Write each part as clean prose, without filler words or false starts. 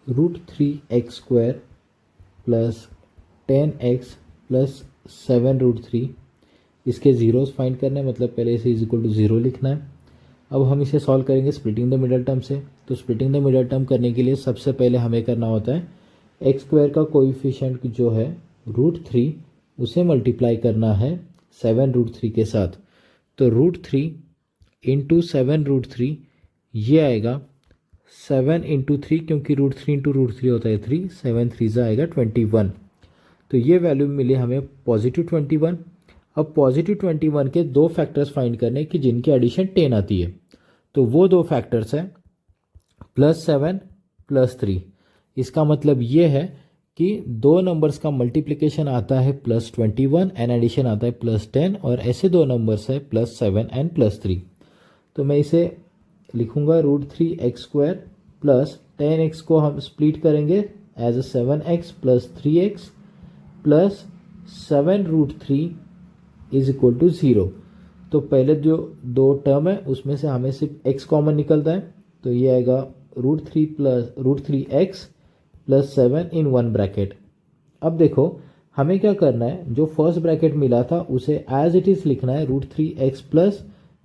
√3x² plus 10x plus 7√3, इसके zeros find करना है, मतलब पहले इसे =0 लिखना है। अब हम इसे सॉल्व करेंगे स्प्लिटिंग द मिडल टर्म से। तो स्प्लिटिंग द मिडल टर्म करने के लिए सबसे पहले हमें करना होता है x² का कोएफिशिएंट जो है √3, उसे मल्टीप्लाई करना है 7√3 के साथ। तो √3 इंटू 7√3 ये आएगा 7 इंटू 3, क्योंकि √3 इंटू √3 होता है 3, 7 3 आएगा 21। तो ये वैल्यू मिली हमें +21। अब +21 के दो फैक्टर्स फाइंड करने कि जिनकी एडिशन 10 आती है। तो वो दो फैक्टर्स हैं +7 +3। इसका मतलब ये है कि दो नंबर्स का मल्टीप्लिकेशन आता है +21 एंड एडिशन आता है +10, और ऐसे दो नंबर्स है +7 एंड +3। तो मैं इसे लिखूंगा √3x² प्लस 10x को हम स्प्लिट करेंगे as 7x plus 3x plus 7√3 =0। तो पहले जो दो टर्म है उसमें से हमें सिर्फ x कॉमन निकलता है, तो ये आएगा √3x plus 7 in one bracket. अब देखो हमें क्या करना है, जो फर्स्ट ब्रैकेट मिला था उसे एज इट इज़ लिखना है √3x प्लस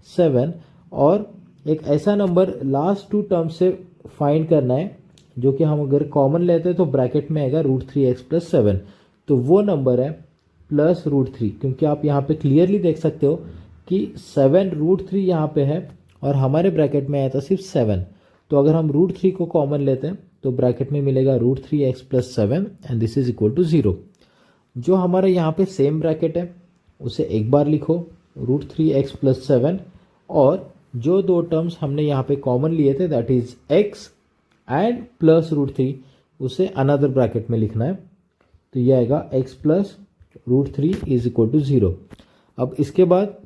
7, और एक ऐसा नंबर लास्ट टू टर्म से फाइंड करना है जो कि हम अगर कॉमन लेते हैं तो ब्रैकेट में आएगा √3x प्लस 7। तो वो नंबर है +√3, क्योंकि आप यहाँ पे क्लियरली देख सकते हो कि 7√3 यहाँ पे है और हमारे ब्रैकेट में आया था सिर्फ 7। तो अगर हम √3 को कॉमन लेते हैं तो ब्रैकेट में मिलेगा √3x plus 7 and this is equal to 0। जो हमारा यहाँ पे सेम ब्रैकेट है उसे एक बार लिखो √3x प्लस 7, और जो दो टर्म्स हमने यहाँ पे कॉमन लिए थे that is x and plus √3, उसे अनदर ब्रैकेट में लिखना है। तो ये आएगा x plus √3 is equal to 0। अब इसके बाद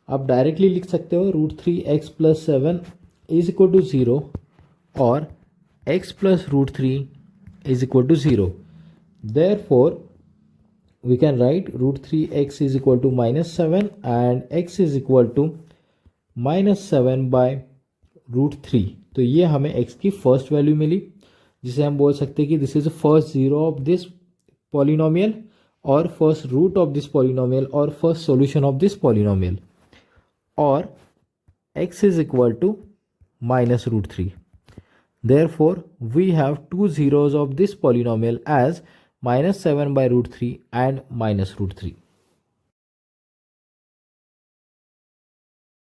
आप डायरेक्टली लिख सकते हो √3x plus 7 is equal to 0 और x plus √3 is equal to 0। Therefore we can write √3x is equal to -7 and x is equal to -7 by √3। तो ये हमें x की फर्स्ट वैल्यू मिली, जिसे हम बोल सकते हैं कि this is first zero of this polynomial और first root of this polynomial और first solution of this polynomial, और x is equal to -√3। Therefore we have two zeros of this polynomial as -7 by √3 and -√3।